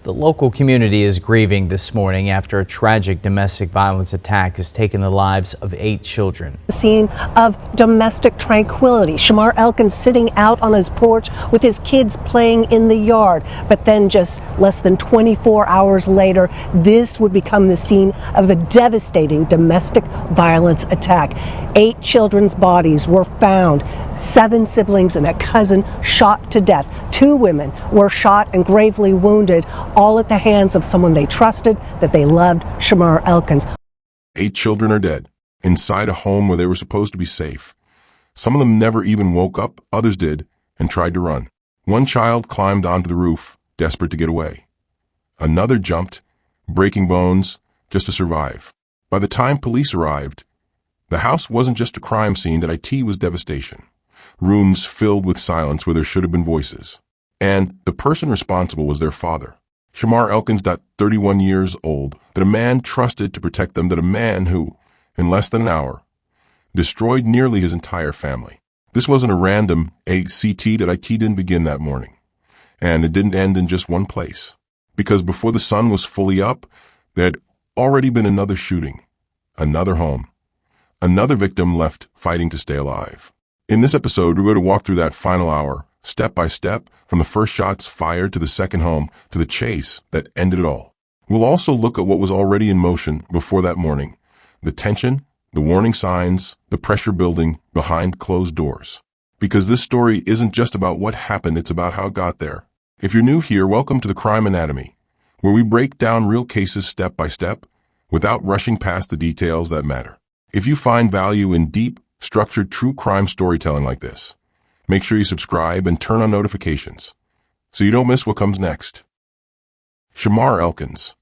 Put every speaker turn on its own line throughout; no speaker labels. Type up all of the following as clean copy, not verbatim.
The local community is grieving this morning after a tragic domestic violence attack has taken the lives of 8 children.
A scene of domestic tranquility. Shamar Elkins sitting out on his porch with his kids playing in the yard. But then just less than 24 hours later, this would become the scene of a devastating domestic violence attack. 8 children's bodies were found. 7 siblings and a cousin shot to death. 2 women were shot and gravely wounded, all at the hands of someone they trusted, that they loved, Shamar Elkins.
8 children are dead, inside a home where they were supposed to be safe. Some of them never even woke up, others did, and tried to run. One child climbed onto the roof, desperate to get away. Another jumped, breaking bones, just to survive. By the time police arrived, the house wasn't just a crime scene, it was devastation. Rooms filled with silence where there should have been voices. And the person responsible was their father. Shamar Elkins, 31 years old, that a man trusted to protect them, that a man who, in less than an hour, destroyed nearly his entire family. This wasn't a random ACT didn't begin that morning. And it didn't end in just one place. Because before the sun was fully up, there had already been another shooting, another home, another victim left fighting to stay alive. In this episode, we're going to walk through that final hour, step by step, from the first shots fired to the second home to the chase that ended it all. We'll also look at what was already in motion before that morning, the tension, the warning signs, the pressure building behind closed doors. Because this story isn't just about what happened, it's about how it got there. If you're new here, welcome to the Crime Anatomy, where we break down real cases step by step without rushing past the details that matter. If you find value in deep, structured true crime storytelling like this, make sure you subscribe and turn on notifications so you don't miss what comes next. Shamar Elkins,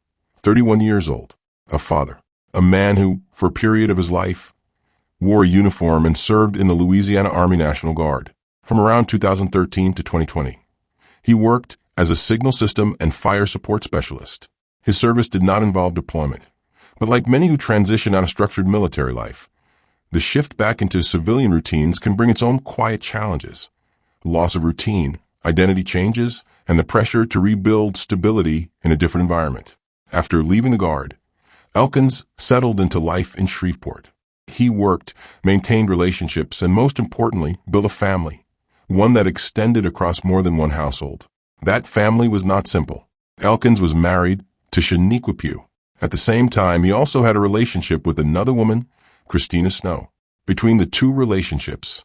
31 years old, a father, a man who, for a period of his life, wore a uniform and served in the Louisiana Army National Guard from around 2013 to 2020. He worked as a signal system and fire support specialist. His service did not involve deployment, but like many who transition out of structured military life, the shift back into civilian routines can bring its own quiet challenges. Loss of routine, identity changes, and the pressure to rebuild stability in a different environment. After leaving the Guard, Elkins settled into life in Shreveport. He worked, maintained relationships, and most importantly, built a family, one that extended across more than one household. That family was not simple. Elkins was married to Shaniqua Pugh. At the same time, he also had a relationship with another woman, Christina Snow. Between the two relationships,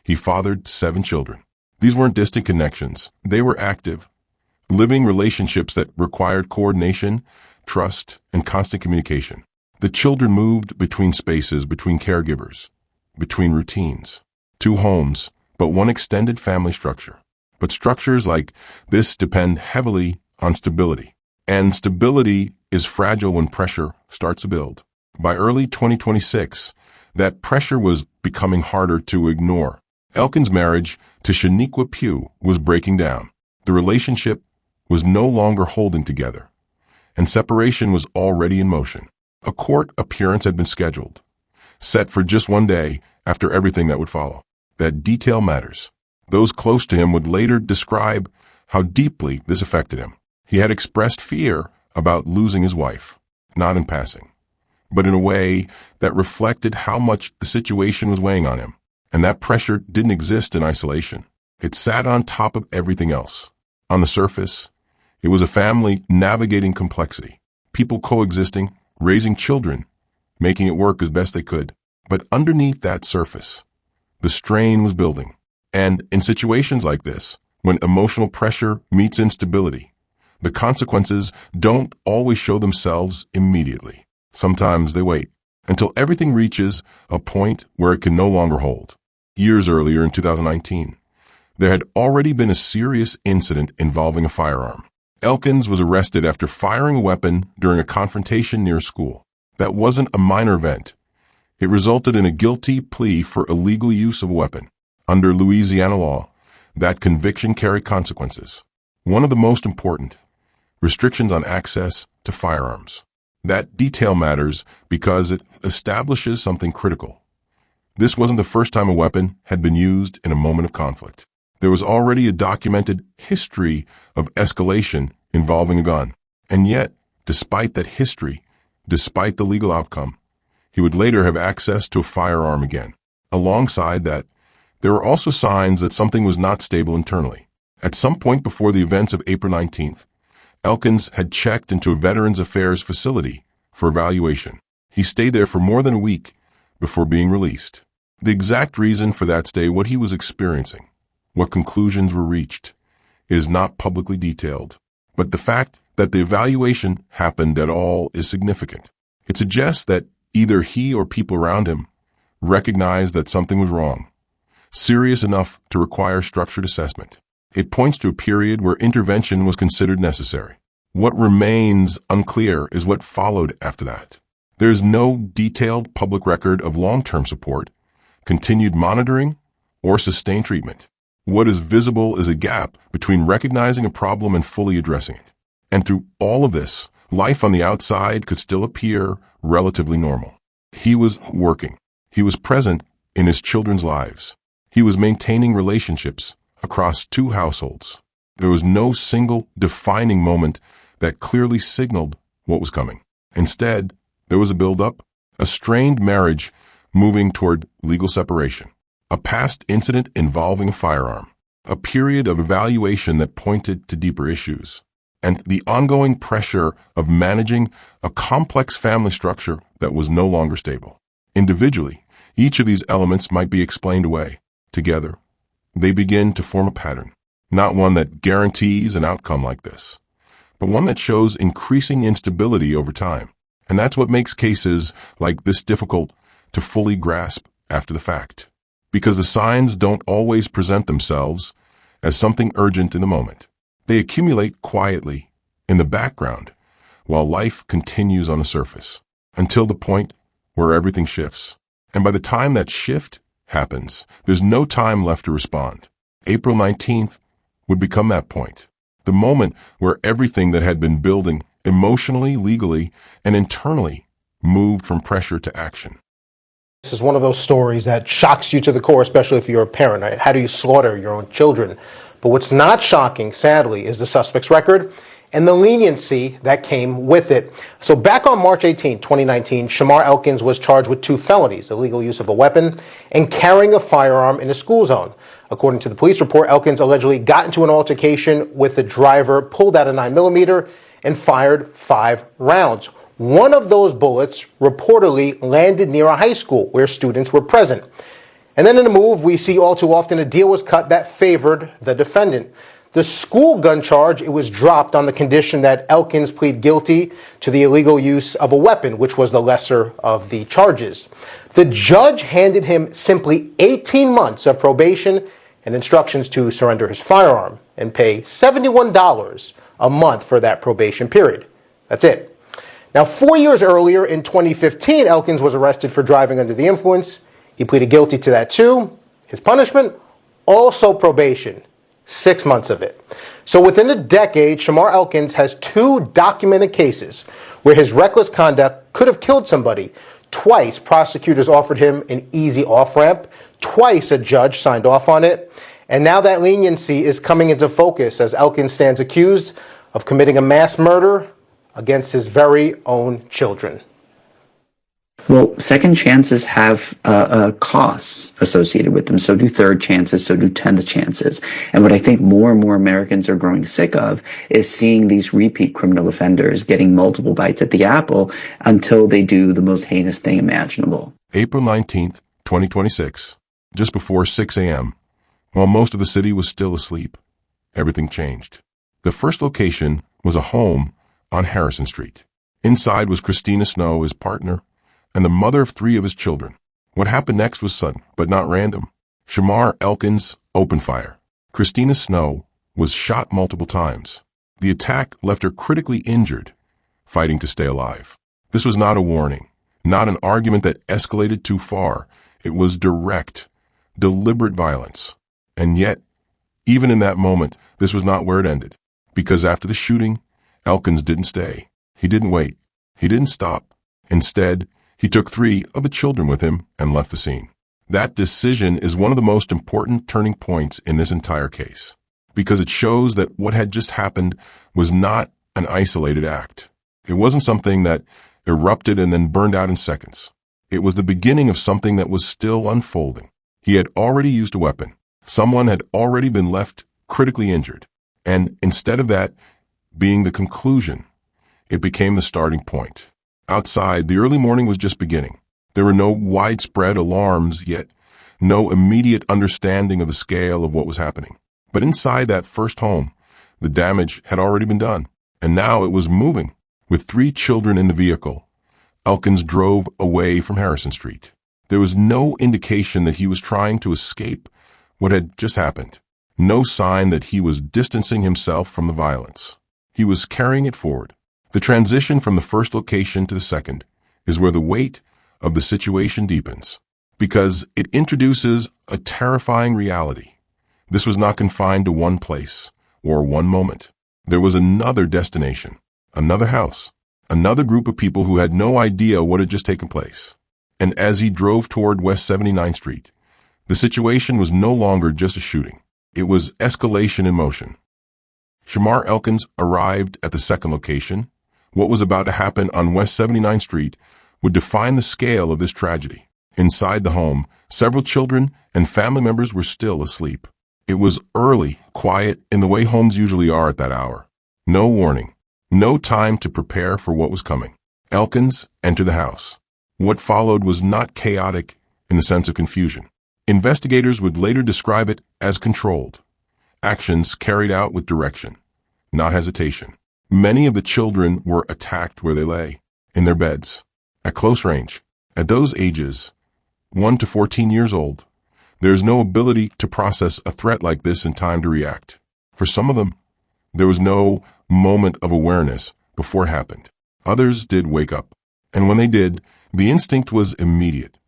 he fathered 7 children. These weren't distant connections. They were active, living relationships that required coordination, trust, and constant communication. The children moved between spaces, between caregivers, between routines. 2 homes, but one extended family structure. But structures like this depend heavily on stability. And stability is fragile when pressure starts to build. By early 2026, that pressure was becoming harder to ignore. Elkins' marriage to Shaniqua Pugh was breaking down. The relationship was no longer holding together, and separation was already in motion. A court appearance had been scheduled, set for just one day after everything that would follow. That detail matters. Those close to him would later describe how deeply this affected him. He had expressed fear about losing his wife, not in passing, but in a way that reflected how much the situation was weighing on him. And that pressure didn't exist in isolation. It sat on top of everything else. On the surface, it was a family navigating complexity, people coexisting, raising children, making it work as best they could. But underneath that surface, the strain was building. And in situations like this, when emotional pressure meets instability, the consequences don't always show themselves immediately. Sometimes they wait until everything reaches a point where it can no longer hold. Years earlier, in 2019, there had already been a serious incident involving a firearm. Elkins was arrested after firing a weapon during a confrontation near a school. That wasn't a minor event. It resulted in a guilty plea for illegal use of a weapon. Under Louisiana law, that conviction carried consequences. One of the most important, restrictions on access to firearms. That detail matters because it establishes something critical. This wasn't the first time a weapon had been used in a moment of conflict. There was already a documented history of escalation involving a gun. And yet, despite that history, despite the legal outcome, he would later have access to a firearm again. Alongside that, there were also signs that something was not stable internally. At some point before the events of April 19th, Elkins had checked into a Veterans Affairs facility for evaluation. He stayed there for more than a week before being released. The exact reason for that stay, what he was experiencing, what conclusions were reached, is not publicly detailed. But the fact that the evaluation happened at all is significant. It suggests that either he or people around him recognized that something was wrong, serious enough to require structured assessment. It points to a period where intervention was considered necessary. What remains unclear is what followed after that. There is no detailed public record of long-term support, continued monitoring, or sustained treatment. What is visible is a gap between recognizing a problem and fully addressing it. And through all of this, life on the outside could still appear relatively normal. He was working. He was present in his children's lives. He was maintaining relationships across 2 households. There was no single defining moment that clearly signaled what was coming. Instead, there was a build-up, a strained marriage moving toward legal separation, a past incident involving a firearm, a period of evaluation that pointed to deeper issues, and the ongoing pressure of managing a complex family structure that was no longer stable. Individually, each of these elements might be explained away. Together, they begin to form a pattern, not one that guarantees an outcome like this, but one that shows increasing instability over time. And that's what makes cases like this difficult to fully grasp after the fact, because the signs don't always present themselves as something urgent in the moment. They accumulate quietly in the background while life continues on the surface until the point where everything shifts. And by the time that shift happens, there's no time left to respond. April 19th would become that point, the moment where everything that had been building emotionally, legally, and internally moved from pressure to action.
This is one of those stories that shocks you to the core, especially if you're a parent. Right? How do you slaughter your own children? But what's not shocking, sadly, is the suspect's record and the leniency that came with it. So back on March 18, 2019, Shamar Elkins was charged with 2 felonies, illegal use of a weapon and carrying a firearm in a school zone. According to the police report, Elkins allegedly got into an altercation with the driver, pulled out a 9mm, and fired 5 rounds. One of those bullets reportedly landed near a high school where students were present. And then in a move we see all too often, a deal was cut that favored the defendant. The school gun charge, it was dropped on the condition that Elkins plead guilty to the illegal use of a weapon, which was the lesser of the charges. The judge handed him simply 18 months of probation and instructions to surrender his firearm and pay $71 a month for that probation period. That's it. Now, 4 years earlier, in 2015, Elkins was arrested for driving under the influence. He pleaded guilty to that too. His punishment, also probation, 6 months of it. So within a decade, Shamar Elkins has 2 documented cases where his reckless conduct could have killed somebody. Twice, prosecutors offered him an easy off-ramp. Twice, a judge signed off on it. And now that leniency is coming into focus as Elkins stands accused of committing a mass murder against his very own children.
Well, second chances have costs associated with them. So do third chances, so do 10th chances. And what I think more and more Americans are growing sick of is seeing these repeat criminal offenders getting multiple bites at the apple until they do the most heinous thing imaginable.
April 19th, 2026, just before 6 a.m., while most of the city was still asleep, everything changed. The first location was a home on Harrison Street. Inside was Christina Snow, his partner, and the mother of 3 of his children. What happened next was sudden, but not random. Shamar Elkins opened fire. Christina Snow was shot multiple times. The attack left her critically injured, fighting to stay alive. This was not a warning, not an argument that escalated too far. It was direct, deliberate violence. And yet, even in that moment, this was not where it ended. Because after the shooting, Elkins didn't stay. He didn't wait. He didn't stop. Instead, he took 3 of the children with him and left the scene. That decision is one of the most important turning points in this entire case, because it shows that what had just happened was not an isolated act. It wasn't something that erupted and then burned out in seconds. It was the beginning of something that was still unfolding. He had already used a weapon. Someone had already been left critically injured. And instead of that being the conclusion, it became the starting point. Outside, the early morning was just beginning. There were no widespread alarms, yet no immediate understanding of the scale of what was happening. But inside that first home, the damage had already been done. And now it was moving. With 3 children in the vehicle, Elkins drove away from Harrison Street. There was no indication that he was trying to escape what had just happened. No sign that he was distancing himself from the violence. He was carrying it forward. The transition from the first location to the second is where the weight of the situation deepens, because it introduces a terrifying reality. This was not confined to one place or one moment. There was another destination, another house, another group of people who had no idea what had just taken place. And as he drove toward West 79th Street, the situation was no longer just a shooting. It was escalation in motion. Shamar Elkins arrived at the second location. What was about to happen on West 79th Street would define the scale of this tragedy. Inside the home, several children and family members were still asleep. It was early, quiet, in the way homes usually are at that hour. No warning, no time to prepare for what was coming. Elkins entered the house. What followed was not chaotic in the sense of confusion. Investigators would later describe it as controlled. Actions carried out with direction, not hesitation. Many of the children were attacked where they lay, in their beds, at close range. At those ages, 1 to 14 years old, there is no ability to process a threat like this in time to react. For some of them, there was no moment of awareness before it happened. Others did wake up, and when they did, the instinct was immediate.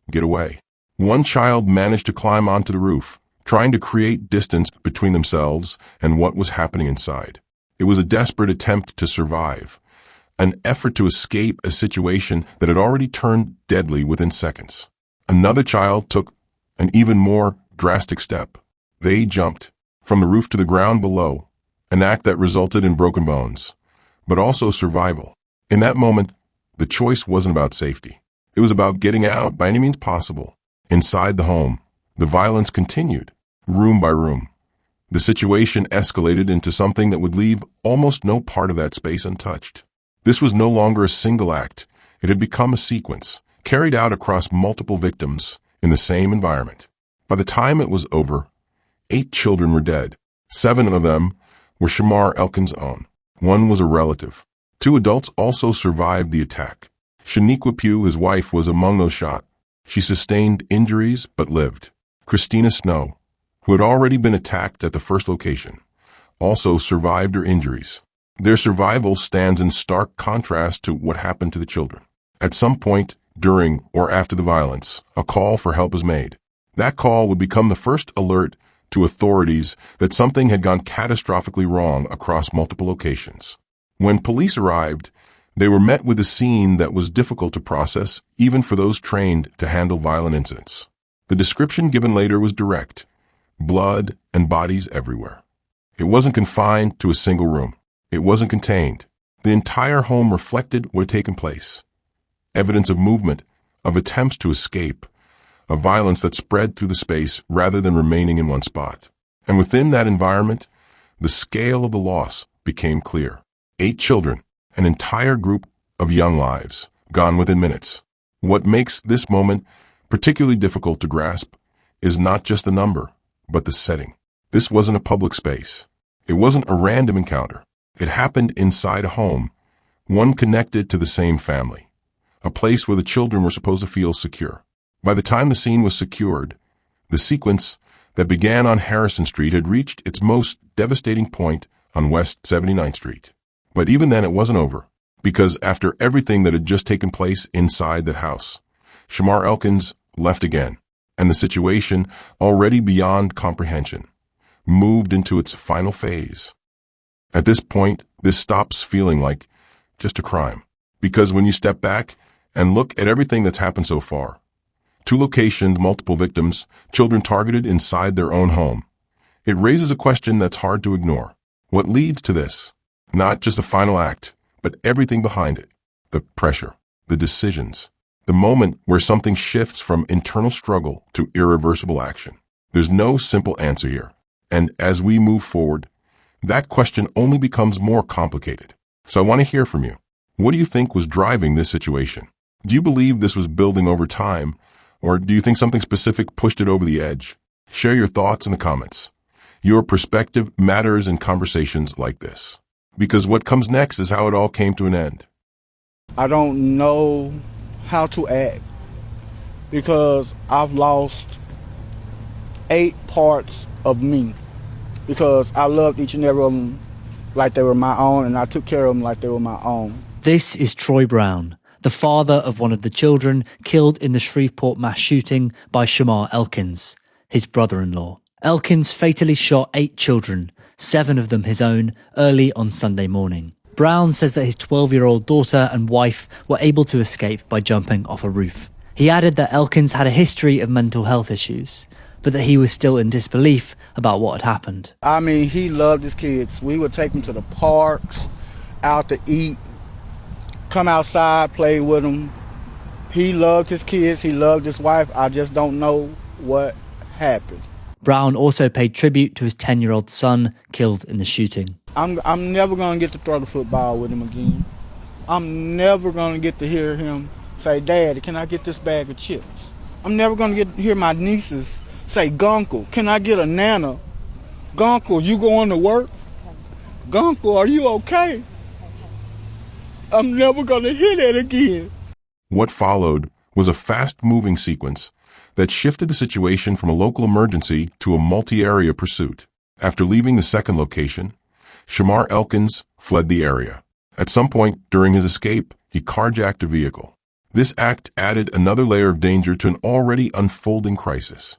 Get away. One child managed to climb onto the roof, trying to create distance between themselves and what was happening inside. It was a desperate attempt to survive, an effort to escape a situation that had already turned deadly within seconds. Another child took an even more drastic step. They jumped from the roof to the ground below, an act that resulted in broken bones, but also survival. In that moment, the choice wasn't about safety. It was about getting out by any means possible. Inside the home, the violence continued, room by room. The situation escalated into something that would leave almost no part of that space untouched. This was no longer a single act. It had become a sequence, carried out across multiple victims in the same environment. By the time it was over, 8 children were dead. 7 of them were Shamar Elkins' own. 1 was a relative. 2 adults also survived the attack. Shaniqua Pugh, his wife, was among those shot. She sustained injuries but lived. Christina Snow, who had already been attacked at the first location, also survived her injuries. Their survival stands in stark contrast to what happened to the children. At some point during or after the violence, a call for help was made. That call would become the first alert to authorities that something had gone catastrophically wrong across multiple locations. When police arrived, they were met with a scene that was difficult to process even for those trained to handle violent incidents. The description given later was direct. Blood and bodies everywhere. It wasn't confined to a single room. It wasn't contained. The entire home reflected what had taken place. Evidence of movement, of attempts to escape, of violence that spread through the space rather than remaining in one spot. And within that environment, the scale of the loss became clear. 8 children, an entire group of young lives, gone within minutes. What makes this moment particularly difficult to grasp is not just the number, but the setting. This wasn't a public space. It wasn't a random encounter. It happened inside a home, one connected to the same family, a place where the children were supposed to feel secure. By the time the scene was secured, the sequence that began on Harrison Street had reached its most devastating point on West 79th Street. But even then it wasn't over, because after everything that had just taken place inside that house, Shamar Elkins left again, and the situation, already beyond comprehension, moved into its final phase. At this point, this stops feeling like just a crime, because when you step back and look at everything that's happened so far, 2 locations, multiple victims, children targeted inside their own home, it raises a question that's hard to ignore. What leads to this? Not just the final act, but everything behind it. The pressure, the decisions, the moment where something shifts from internal struggle to irreversible action. There's no simple answer here. And as we move forward, that question only becomes more complicated. So I want to hear from you. What do you think was driving this situation? Do you believe this was building over time, or do you think something specific pushed it over the edge? Share your thoughts in the comments. Your perspective matters in conversations like this, because what comes next is how it all came to an end.
I don't know how to act because I've lost 8 parts of me, because I loved each and every one of them like they were my own, and I took care of them like they were my own.
This is Troy Brown, the father of one of the children killed in the Shreveport mass shooting by Shamar Elkins, his brother-in-law. Elkins fatally shot 8 children, 7 of them his own, early on Sunday morning. Brown says that his 12-year-old daughter and wife were able to escape by jumping off a roof. He added that Elkins had a history of mental health issues, but that he was still in disbelief about what had happened.
I mean, he loved his kids. We would take them to the parks, out to eat, come outside, play with them. He loved his kids. He loved his wife. I just don't know what happened.
Brown also paid tribute to his 10-year-old son killed in the shooting.
I'm never going to get to throw the football with him again. I'm never going to get to hear him say, "Daddy, can I get this bag of chips?" I'm never going to get to hear my nieces say, "Gunkle, can I get a nana? Gunkle, you going to work? Gunkle, are you okay?" I'm never going to hear that again.
What followed was a fast-moving sequence that shifted the situation from a local emergency to a multi-area pursuit. After leaving the second location, Shamar Elkins fled the area. At some point during his escape, he carjacked a vehicle. This act added another layer of danger to an already unfolding crisis,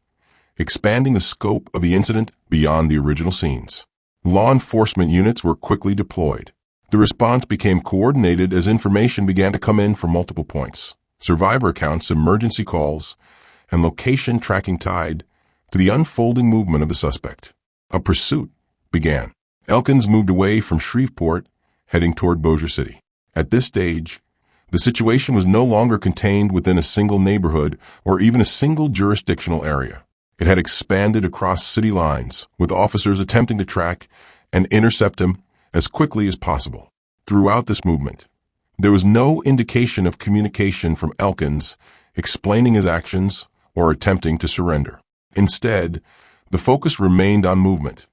expanding the scope of the incident beyond the original scenes. Law enforcement units were quickly deployed. The response became coordinated as information began to come in from multiple points. Survivor accounts, emergency calls, and location tracking tied to the unfolding movement of the suspect. A pursuit began. Elkins moved away from Shreveport, heading toward Bossier City. At this stage, the situation was no longer contained within a single neighborhood or even a single jurisdictional area. It had expanded across city lines, with officers attempting to track and intercept him as quickly as possible. Throughout this movement, there was no indication of communication from Elkins explaining his actions or attempting to surrender. Instead, the focus remained on movement,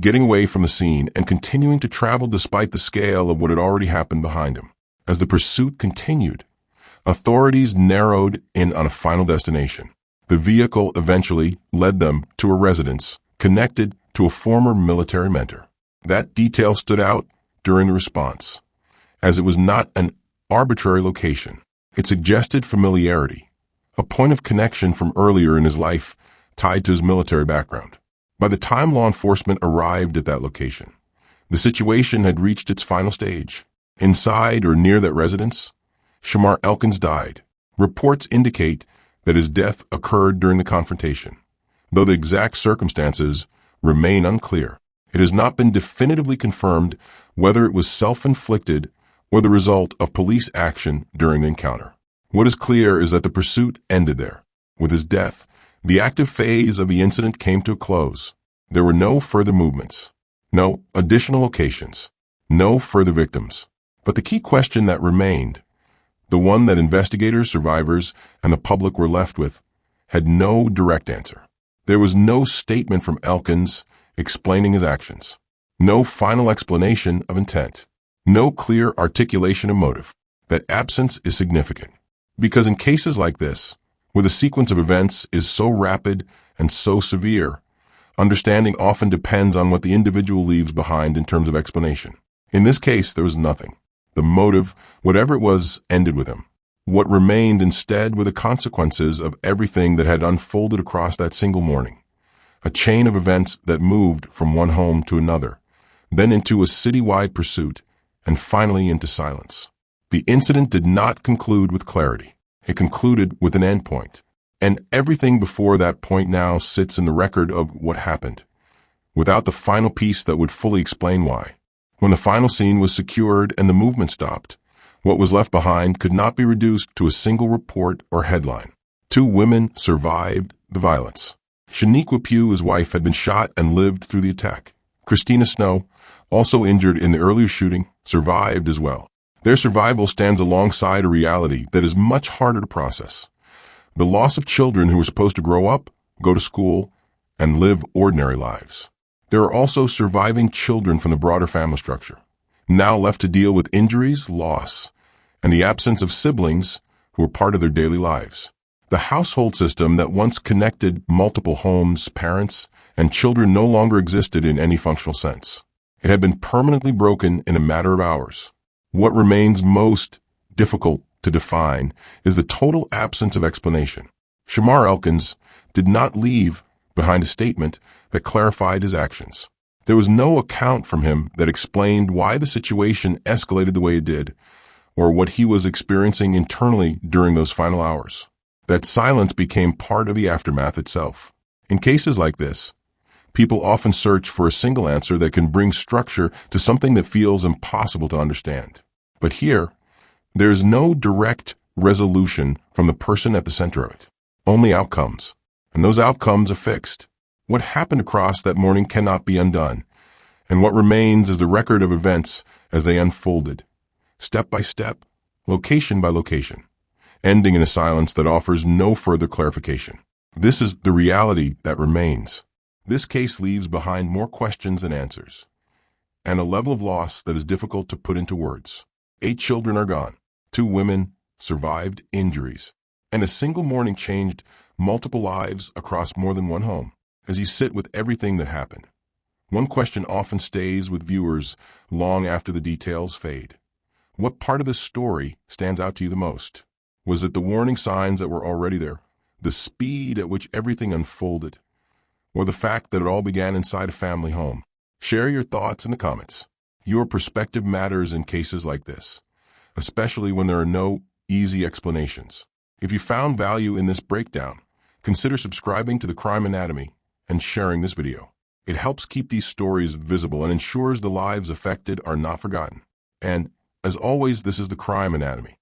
getting away from the scene and continuing to travel despite the scale of what had already happened behind him. As the pursuit continued, authorities narrowed in on a final destination. The vehicle eventually led them to a residence connected to a former military mentor. That detail stood out during the response, as it was not an arbitrary location. It suggested familiarity, a point of connection from earlier in his life tied to his military background. By the time law enforcement arrived at that location, the situation had reached its final stage. Inside or near that residence, Shamar Elkins died. Reports indicate that his death occurred during the confrontation, though the exact circumstances remain unclear. It has not been definitively confirmed whether it was self-inflicted or the result of police action during the encounter. What is clear is that the pursuit ended there. With his death, the active phase of the incident came to a close. There were no further movements, no additional locations, no further victims. But the key question that remained, the one that investigators, survivors, and the public were left with, had no direct answer. There was no statement from Elkins explaining his actions, no final explanation of intent, no clear articulation of motive. That absence is significant, because in cases like this, where the sequence of events is so rapid and so severe, understanding often depends on what the individual leaves behind in terms of explanation. In this case, there was nothing. The motive, whatever it was, ended with him. What remained instead were the consequences of everything that had unfolded across that single morning. A chain of events that moved from one home to another, then into a citywide pursuit, and finally into silence. The incident did not conclude with clarity. It concluded with an endpoint. And everything before that point now sits in the record of what happened, without the final piece that would fully explain why. When the final scene was secured and the movement stopped, what was left behind could not be reduced to a single report or headline. 2 women survived the violence. Shaniqua Pugh, his wife, had been shot and lived through the attack. Christina Snow, also injured in the earlier shooting, survived as well. Their survival stands alongside a reality that is much harder to process. The loss of children who were supposed to grow up, go to school, and live ordinary lives. There are also surviving children from the broader family structure, now left to deal with injuries, loss, and the absence of siblings who were part of their daily lives. The household system that once connected multiple homes, parents, and children no longer existed in any functional sense. It had been permanently broken in a matter of hours. What remains most difficult to define is the total absence of explanation. Shamar Elkins did not leave behind a statement that clarified his actions. There was no account from him that explained why the situation escalated the way it did, or what he was experiencing internally during those final hours. That silence became part of the aftermath itself. In cases like this, people often search for a single answer that can bring structure to something that feels impossible to understand. But here, there is no direct resolution from the person at the center of it. Only outcomes. And those outcomes are fixed. What happened across that morning cannot be undone. And what remains is the record of events as they unfolded, step by step, location by location, ending in a silence that offers no further clarification. This is the reality that remains. This case leaves behind more questions than answers, and a level of loss that is difficult to put into words. 8 children are gone. 2 women survived injuries, and a single morning changed multiple lives across more than one home. As you sit with everything that happened, one question often stays with viewers long after the details fade. What part of this story stands out to you the most? Was it the warning signs that were already there, the speed at which everything unfolded, or the fact that it all began inside a family home? Share your thoughts in the comments. Your perspective matters in cases like this, especially when there are no easy explanations. If you found value in this breakdown, consider subscribing to the Crime Anatomy and sharing this video. It helps keep these stories visible and ensures the lives affected are not forgotten. And, as always, this is the Crime Anatomy.